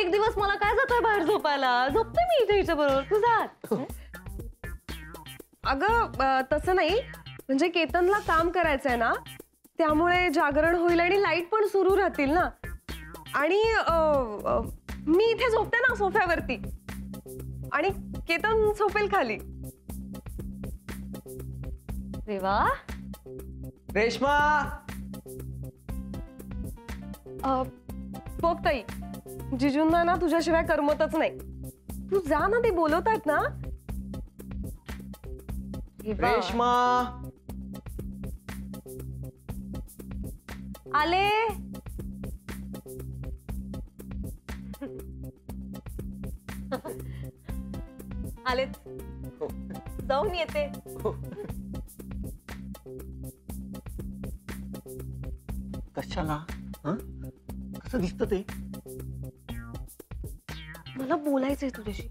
एक दिवस मला काय जातोय बाहेर झोपायला, झोपते मी इथे हिच्या बरोबर, तू जा. अगं तसं नाही, म्हणजे केतनला काम करायचंय ना, त्यामुळे जागरण होईल आणि लाईट पण सुरू राहतील ना. आणि मी इथे झोपते ना सोफ्यावरती आणि केतन झोपेल खाली. देवा. रेश्मा. बघ ताई, जिजूंना ना तुझ्याशिवाय करमतच नाही. तू जा ना, ते बोलवतात ना. रेश्मा. आले. आले. जाऊन येते. कशाला? कसं दिसतं ते? मला बोलायचंय तुझ्याशी.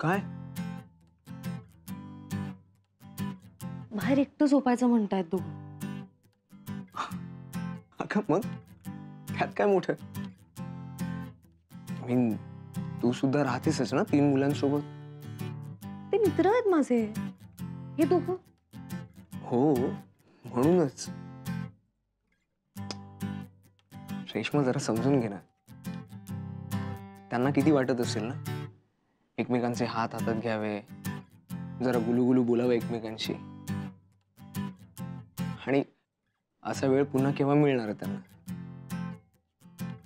काय? बाहेर एकटं झोपायचं म्हणतायत दोघं. अगं मग त्यात काय मोठं? तू सुद्धा राहतेसच ना 3 मुलांसोबत. ते मित्र आहेत माझे हे दोघं. हो, म्हणूनच. रेश्मा, जरा समजून घे ना. त्यांना किती वाटत असेल ना, एकमेकांचे हात हातात घ्यावे, जरा गुलुगुलू बोलावं एकमेकांशी. आणि असा वेळ पुन्हा केव्हा मिळणार आहे त्यांना?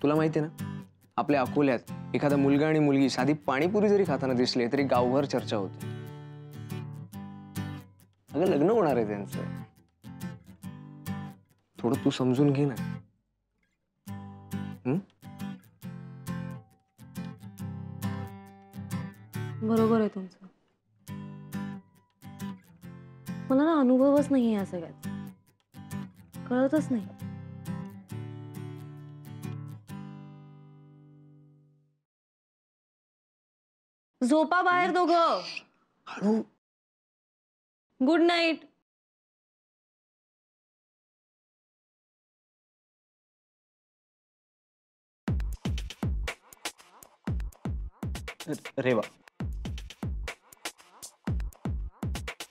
तुला माहिती आहे ना, आपल्या अकोल्यात एखादा मुलगा आणि मुलगी साधी पाणीपुरी जरी खाताना दिसले तरी गावभर चर्चा होते. अगं लग्न होणार आहे त्यांचं. थोडं तू समजून घे ना. बरोबर आहे तुमचं. मला ना अनुभवच नाही या सगळ्यात, कळतच नाही. झोपा बाहेर दोघं. Good night. रेवा.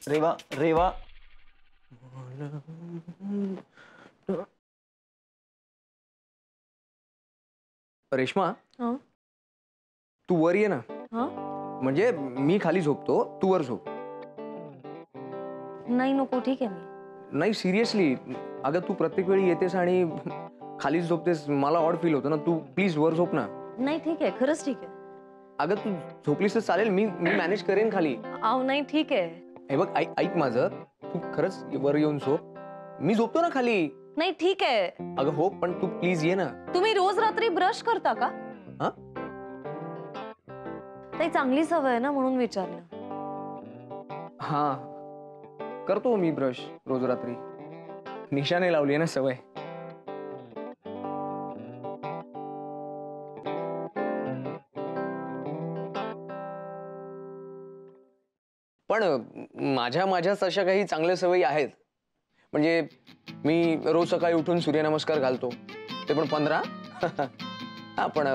रेवा. रेवा. रेश्मा, तू वर ये ना. म्हणजे मी खाली झोपतो, तू वर झोप. नाही नको, ठीक आहे मी. नाही सिरियसली. अगं तू प्रत्येक वेळी येतेस आणि खालीच झोपतेस, मला ऑड फील होतं ना. तू प्लीज वर झोप ना. नाही ठीक आहे, खरंच ठीक आहे. अगं तू झोपलीस तर चालेल, मी मॅनेज करेन खाली. आव नाही ठीक आहे. हे बघ, ऐक माझं, तू खरंच वर येऊन झोप, मी झोपतो ना खाली. नाही ठीक आहे. अगं हो, पण तू प्लीज ये ना. तुम्ही रोज रात्री ब्रश करता का? ते चांगली सवय आहे ना, म्हणून विचारलं. हा, करतो मी ब्रश रोज रात्री. निशाने लावली ना सवय. पण माझ्याच अशा काही चांगल्या सवयी आहेत. म्हणजे मी रोज सकाळी उठून सूर्यनमस्कार घालतो, ते पण 15. हा, पण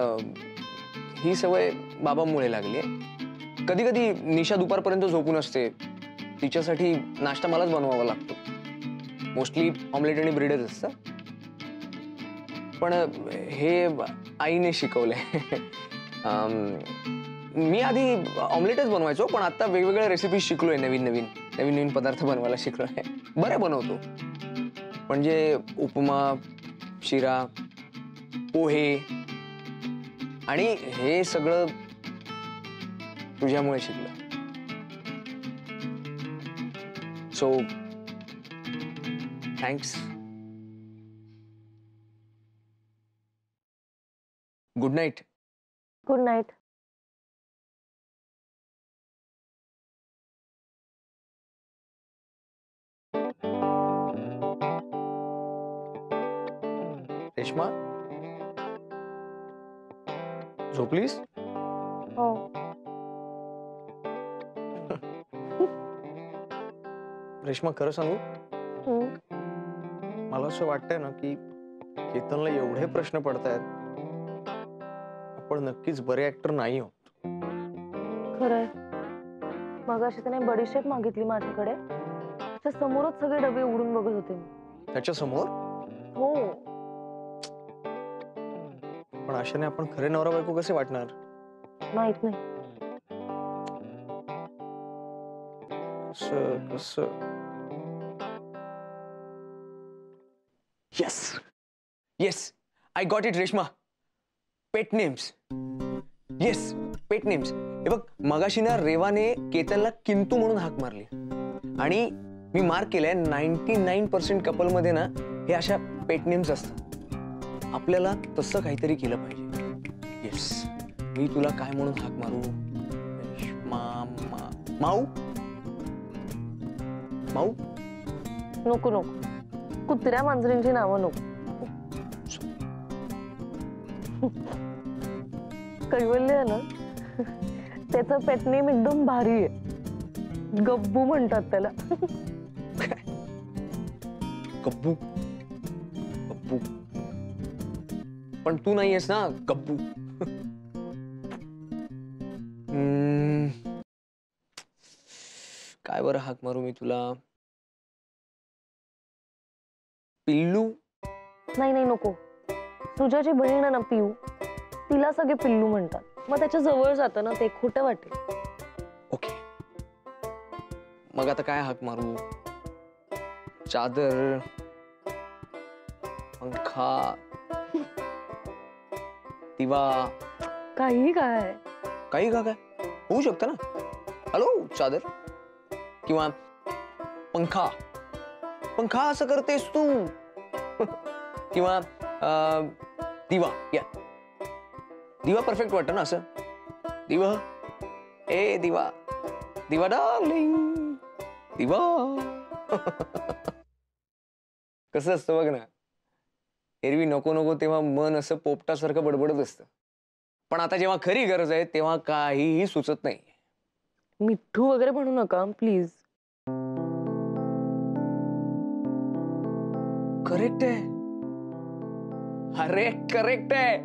ही सवय बाबांमुळे लागली आहे. कधी कधी निशा दुपारपर्यंत झोपून असते, तिच्यासाठी नाश्ता मलाच बनवावा लागतो. मोस्टली ऑमलेट आणि ब्रेडच असतं. पण हे आईने शिकवलंय. मी आधी ऑमलेटच बनवायचो, पण आता वेगवेगळ्या रेसिपी शिकलोय. नवीन पदार्थ बनवायला शिकलोय. बरे बनवतो. म्हणजे उपमा, शिरा, पोहे, आणि हे सगळं तुझ्यामुळे शिकलो. So thanks. Good night. Good night. Reshma, झोपलीस? हो. रेश्मा खरं सांगू, मला असं वाटतंय ना की केतनला एवढे प्रश्न पडतायत, आपण नक्कीच बरे ऍक्टर नाही आहोत. खरंय. मगाशी त्याने बडीशेप मागितली माझ्याकडे, त्याच्या समोरच सगळे डबे उघडून बघत होते मी. त्याच्या समोर? हो. पण अशाने आपण खरे नवरा बायको कसे वाटणार? माहित नाही. कसं yes yes, I got it Reshma. Pet names. Yes, pet names. हे बघ, मगाशी ना रेवाने केतनला किंतू म्हणून हाक मारली आणि मी मार्क केलंय 99% कपल मध्ये ना हे अशा पेट नेम्स असतात. आपल्याला तसं काहीतरी केलं पाहिजे. येस, मी तुला काय म्हणून हाक मारू? माऊ? माऊ? नको नको, कुत्र्या मांजरींची नावं नको. कैवल्य आहे ना, त्याचं पेट नेम एकदम भारी आहे. गब्बू म्हणतात त्याला. गब्बू? गब्बू पण तू नाहीयेस ना गब्बू. काय बरं हाक मारू मी तुला? पिल्लू? नाही नाही नको. तुझ्याची बहीण आहे ना पिऊ, तिला सगळे पिल्लू म्हणतात. मग त्याच्या जवळ जातं ना ते खोटं वाटेल. ओके, मग आता काय हाक मारू? चादर, पंखा, दिवा, काही काय. काही का काय होऊ शकतं ना. हॅलो चादर किंवा पंखा. पंखा असं करतेस तू. किंवा दिवा. या, दिवा परफेक्ट वाटतं ना असं. दिवा, ए दिवा, दिवा डार्लिंग, दिवा. कसं असतं बघ ना, एरवी नको नको तेव्हा मन असं पोपटासारखं बडबडत असतं, पण आता जेव्हा खरी गरज आहे तेव्हा काहीही सुचत नाही. मिठ्ठू वगैरे म्हणू नका प्लीज. करेक्ट आहे. अरे करेक्ट आहे.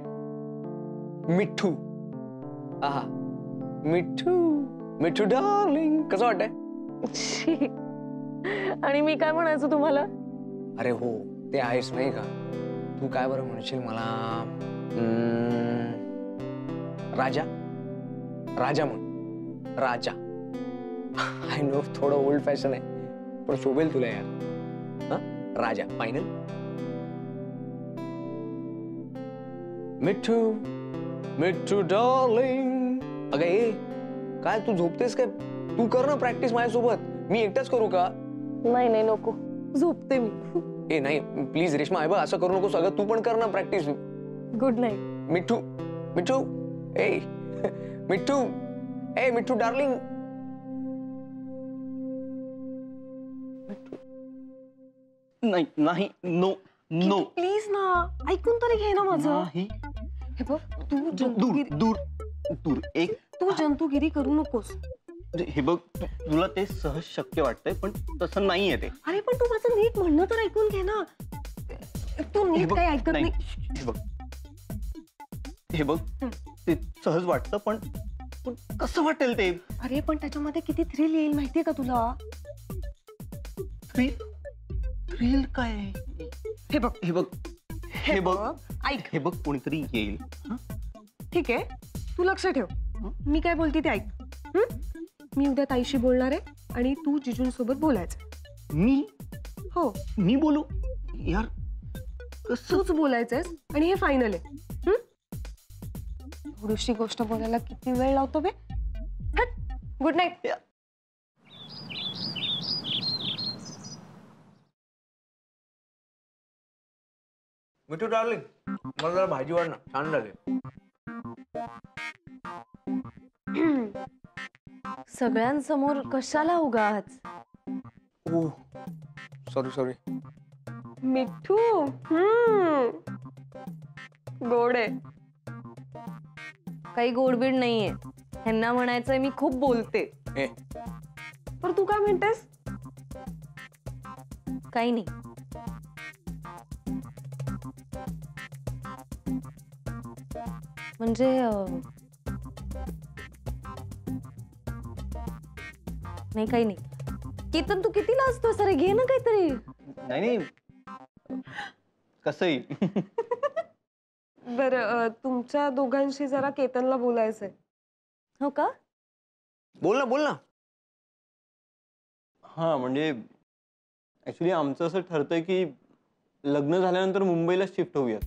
मिठ्ठू. आहा, मिठ्ठू, मिठ्ठू डार्लिंग. कसं वाटतंय? आणि मी काय म्हणायचं तुम्हाला? अरे हो, ते आहेस नाही का. तू काय बरं म्हणशील मला? राजा. राजा म्हण. राजा. आय नो थोडं ओल्ड फॅशन आहे, पण शोभेल तुला यार. राजा फायनल. मिठ्ठू, मिठ्ठू डार्लिंग. अगं ए, काय तू झोपतेस काय? तू कर ना प्रॅक्टिस माझ्यासोबत. मी एकटाच करू का? नाही नाही नको, झोपते मी. ए नाही प्लीज रेश्मा, आहे बघ असं करू नकोस. अगं तू पण कर ना practice. Good night. Mitthu, Mitthu, ए मिठ्ठू, ए मिठ्ठू डार्लिंग. नाही नाही, नो नो. प्लीज ना, ऐकून तरी घे ना माझं. नाही. हे बघ, तू दूर जंतुगिरी दूर दूर. एक तू जंतुगिरी करू नकोस. हे बघ, तुला ते सहज शक्य वाटतंय, पण तसं नाहीये ते. अरे पण तू माझं नीट म्हणणं तर ऐकून घे ना. तू हे नीट बघ, काही ऐकत नाही. हे बघ, हे बघ, ते सहज वाटतं, पण पण कसं वाटेल ते? अरे पण त्याच्यामध्ये किती थ्रिल येईल माहितीये का तुला? थ्रिल काय? हे बघ, हे बघ, हे बघ, ऐक. हे बघ, कोणीतरी येईल. ठीक आहे, तू लक्ष ठेव. मी काय बोलते ते ऐक. मी उद्या ताईशी बोलणार आहे आणि तू जिजूंसोबत बोलायचं. हो, मी बोलू? यार कसं? तूच बोलायचंयस आणि हे फायनल आहे. थोडीशी गोष्ट बोलायला किती वेळ लावतो बे. Good night. मिठू डार्लिंग, मला जरा भाजी वाढ ना, छान झाली. सगळ्यांसमोर कशाला उगाच? ओ सॉरी सॉरी. मिठू गोड आहे. काही गोडबीड नाहीये. ह्यांना म्हणायचंय मी खूप बोलते. ए पण तू काय म्हणतेस? काही नाही. म्हणजे नाही, काही नाही. केतन, तू किती लाजतोस? अरे घे ना काहीतरी. नाही कसंही. बरं, तुमच्या दोघांशी जरा केतनला बोलायचंय. हो का? बोल ना बोल ना. हा म्हणजे ऍक्च्युली आमचं असं ठरतंय की लग्न झाल्यानंतर मुंबईला शिफ्ट होऊयात.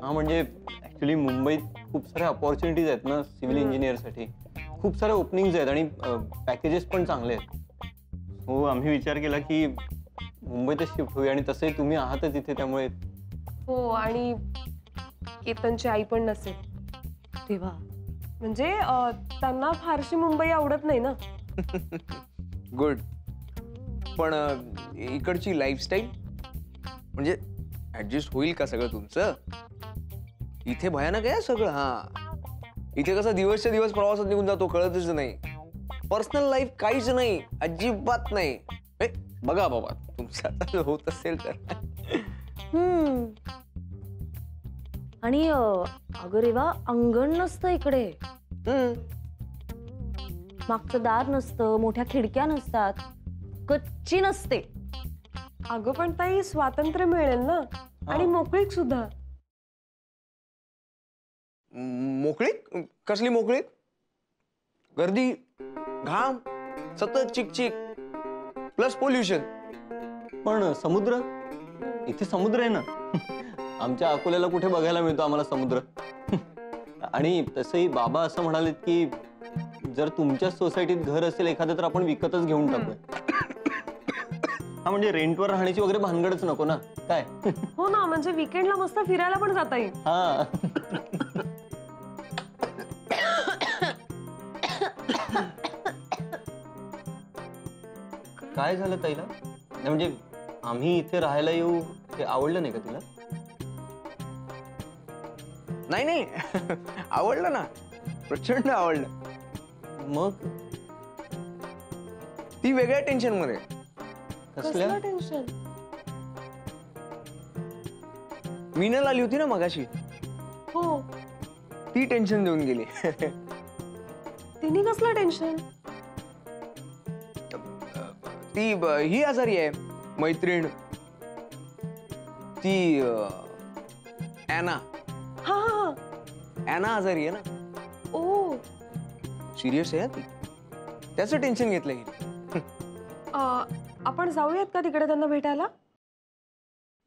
हा म्हणजे ऍक्च्युली मुंबईत खूप साऱ्या अपॉर्च्युनिटीज आहेत ना सिव्हिल इंजिनियरसाठी. खूप सारे ओपनिंग्स आहेत आणि पॅकेजेस पण चांगले आहेत. हो, आम्ही विचार केला की मुंबईतच शिफ्ट होऊया आणि तसंही तुम्ही आहातच इथे त्यामुळे. हो, आणि केतनची आई पण नसेल. तेव्हा म्हणजे त्यांना फारशी मुंबई आवडत नाही ना. गुड. पण इकडची लाईफस्टाईल म्हणजे ऍडजस्ट होईल का सगळं तुमचं? इथे भयानक आहे सगळं. हा, इथे कसं दिवसच्या दिवस प्रवासात निघून जातो कळतच नाही. पर्सनल लाईफ काहीच नाही, अजिबात नाही. बघा बाबा, तुमचं आता होत असेल तर. आणि अगं रेवा, अंगण नसतं इकडे. मागचं दार नसतं, मोठ्या खिडक्या नसतात, कच्ची नसते. अगं पण ताई, स्वातंत्र्य मिळेल ना, आणि मोकळीक सुद्धा. मोकळीक? कसली मोकळीक? गर्दी, घाम, सतत चिकचिक प्लस पोल्युशन. पण समुद्र, इथे समुद्र आहे ना. आमच्या अकोल्याला कुठे बघायला मिळतो आम्हाला समुद्र. आणि तसंही बाबा असं म्हणालेत की जर तुमच्या सोसायटीत घर असेल एखादं तर आपण विकतच घेऊन टाकूया. हा म्हणजे रेंटवर राहण्याची वगैरे भानगडच नको ना काय. हो ना, म्हणजे विकेंडला मस्त फिरायला पण जाता येईल. हा. काय झालं ताईला? नाही म्हणजे आम्ही इथे राहायला येऊ ते आवडलं नाही का तुला? नाही नाही, आवडलं ना, प्रचंड आवडलं. मग ती वेगळ्या टेन्शन मध्ये. कसलं टेन्शन? मीनल आली होती ना मगाशी, हो, ती टेन्शन देऊन गेली. तिने कसलं टेन्शन? ती ही आजारी आहे, मैत्रीण ती ॲना. हा हा, ॲना आजारी आहे ना. ओ, सिरियस आहे ती, त्याचं टेन्शन घेतलंय. आपण जाऊयात का तिकडे त्यांना भेटायला?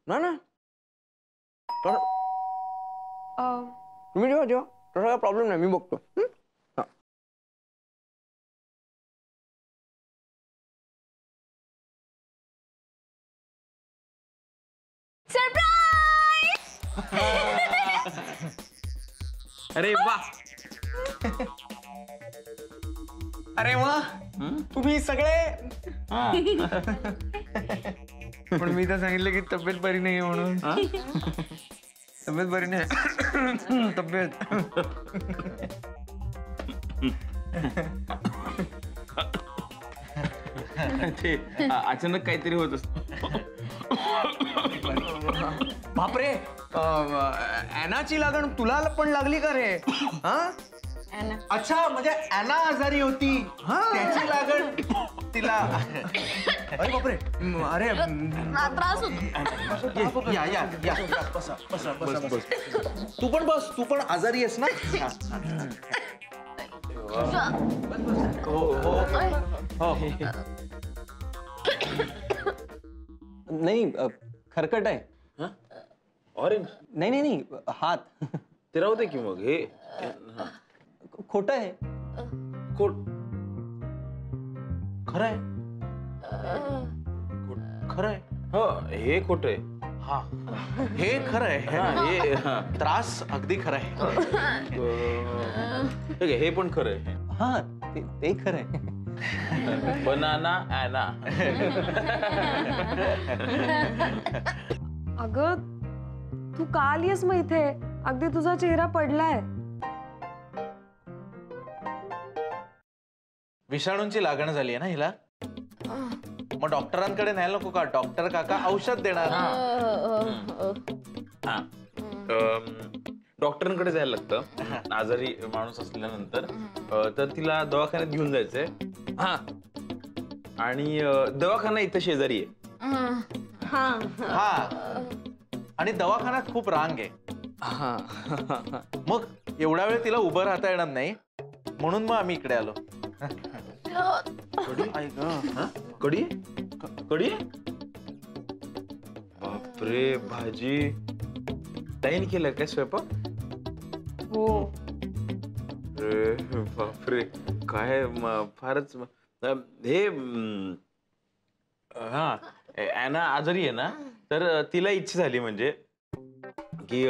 ना ना, अं, तुम्ही जेव्हा जेव्हा तसा काय प्रॉब्लेम नाही, मी बघतो. अरे वा, अरे वा, तुम्ही सगळे. पण मी तर सांगितलं की तब्येत बरी नाही म्हणून. तब्येत बरी नाही. तब्येत ते अचानक काहीतरी होत असत. बापरे, ॲनाची लागण तुला पण लागली का रे? हा, अच्छा, म्हणजे ॲना आजारी होती, त्याची लागण तिला. अरे बापरे, अरे त्रास होतो. या या या, बसा बसा बस बस. तू पण बस, तू पण आजारी आहेस ना. हो हो हो. नाही खरकट आहे. ऑरेंज नाही नाही नाही, हात ते राहू दे की मग. हे खोटं आहे. खरं आहे, खरं आहे. हो, हे खोट आहे. हा, हे खरं आहे. हे त्रास अगदी खरं आहे. ठीक आहे, हे पण खरं आहे. हा, ते खरं आहे. Banana Anna. अगं तू का आलीयस मग इथे? अगदी तुझा चेहरा पडलाय. विषाणूंची लागण झाली आहे ना हिला. मग डॉक्टरांकडे न्यायला नको का? डॉक्टर काका औषध देणार. डॉक्टरांकडे जायला लागतं आजारी माणूस असल्यानंतर. तर तिला दवाखान्यात घेऊन जायचंय. हा, आणि दवाखाना इथं शेजारी आहे. हा, आणि दवाखान्यात खूप रांग आहे. हा. मग एवढा वेळ तिला उभं राहता येणार नाही, म्हणून मग आम्ही इकडे आलो. कडी कडी बापरे, भाजी ताईने केलं काय स्वयंपाक? हो. अरे बापरे, काय फारच हे. हा, ॲना आजारी आहे ना, तर तिला इच्छा झाली म्हणजे की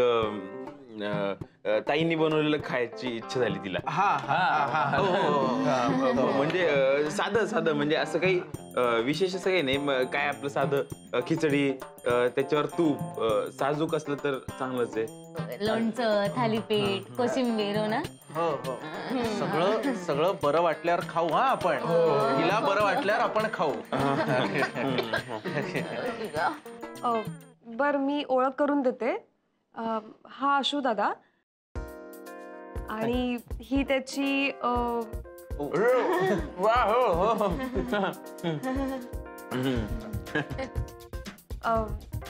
ताईंनी बनवलेलं खायची इच्छा झाली तिला. म्हणजे साधं साधं, म्हणजे असं काही विशेष असं काही नाही. काय आपलं साधं खिचडी, त्याच्यावर तूप, साजूक असलं तर चांगलंच आहे. लोणचं, थालीपीठ, कोशिंबीर, हो ना? हो हो, सगळं सगळं बरं वाटल्यावर खाऊ. हा, आपण हिला बरं वाटल्यावर आपण खाऊ. बर, मी ओळख करून देते. हा आशू दादा, आणि ही त्याची वा, हो हो.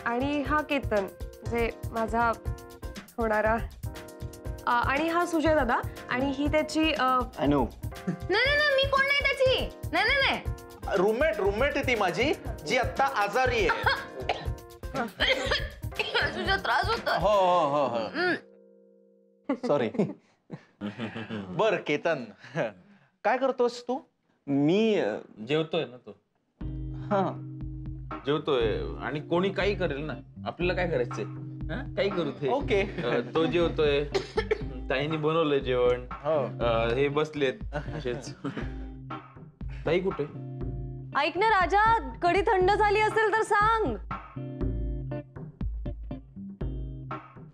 आणि हा केतन, म्हणजे माझा होणारा. आणि हा सुजय दादा, आणि ही त्याची अनु. नाही, मी कोण नाही त्याची. नाही. रूममेट आहे ती माझी, जी आता आजारी आहे. तुझा त्रास होतो. हो हो हो. सॉरी. बर केतन, काय करतोस तू? मी जेवतोय ना तो. हा, जेवतोय, आणि कोणी काही करेल ना, आपल्याला काय करायचंय? काही करू ते. ओके. तो जेवतोय, ताईने बनवलंय जेवण. हो. हे बसलेत असेच. ताई कुठे? ऐक ना राजा, कढी थंड झाली असेल तर सांग.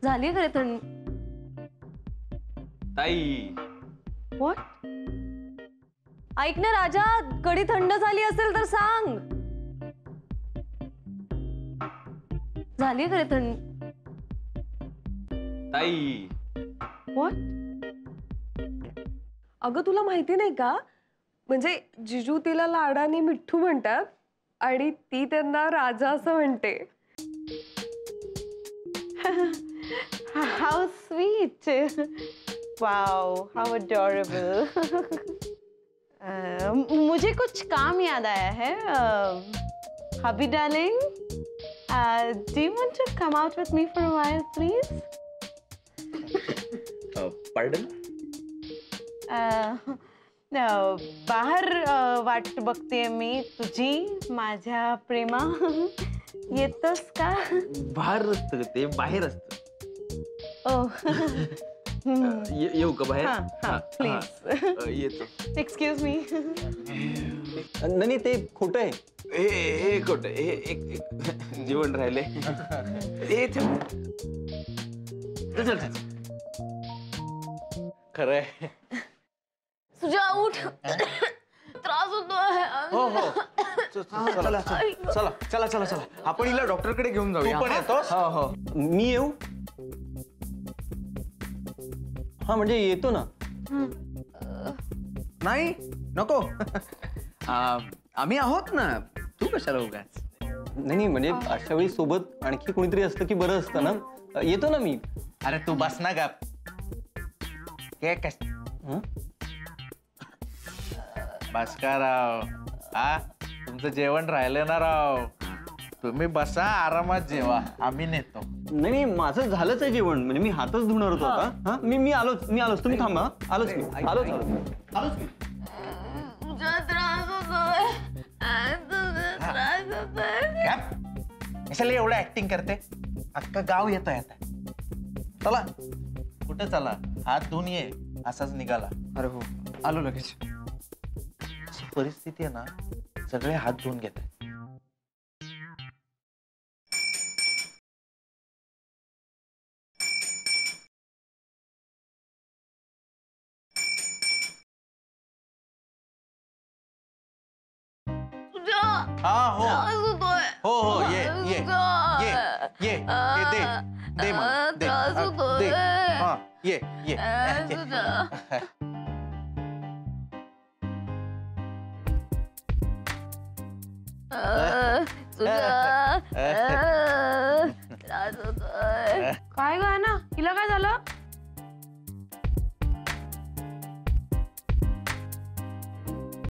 झाली खरे थंड? ताई व्हॉट? ऐक ना राजा, कढी थंड झाली असेल तर सांग. झाली खरे थंड? ताई. व्हॉट? अगं तुला माहिती नाही का, म्हणजे जिजू तिला लाडाने मिठ्ठू म्हणतात आणि ती त्यांना राजा असं म्हणते. How sweet! Wow, how adorable! मुझे कुछ काम याद आया है. Hubby darling, do you want to come out with me for a while, please? Pardon? बाहेर वाट बघतेय मी तुझी, माझ्या प्रेमा. येतोस का? बाहेर असतं ते, बाहेर असतं. येऊ का बाहेर? हा, प्लीज. येतो. Excuse me. नाही ते खोटं आहे. हे खोटं. हे एक जेवण राहिले. खरंय. तुझ्या उठ. त्रास होतोय. हो हो. चला चला चला चला चला, आपण हिला डॉक्टरकडे घेऊन तू जाऊया. पण येतोस? हो हो. मी येऊ? हा, म्हणजे येतो ना. नाही, नको. आम्ही आहोत ना, तू कशाला उगाच. नाही, म्हणजे अशा वेळी सोबत आणखी कोणीतरी असतं की बरं असतं ना. येतो ना मी. अरे तू बस ना गप. हे कस हं? बस का राव? हा, तुमचं जेवण राहिलं ना राव. तुम्ही बसा, आरामात जेवा, आम्ही नेतो. नाही, माझं झालंच आहे जेवण. म्हणजे मी हातच धुणार होतो आता. हा, मी आलोच. तुम्ही थांबा. आलोच मी. तुझा त्रास होतोय. त्रास होतोय. कशाला एवढं ऍक्टिंग करते? अख्खं गाव येतोय आता. चला. कुठे चला? हात धुवून ये. असाच निघाला. अरे हो, आलो लगेच. अशी परिस्थिती आहे ना, सगळे हात धुवून घेतात. हा हो त्रास होतोय. हो हो ये ये त्रास ये ये ये दे मला दे त्रास होतोय. दे हा ये ये तुझा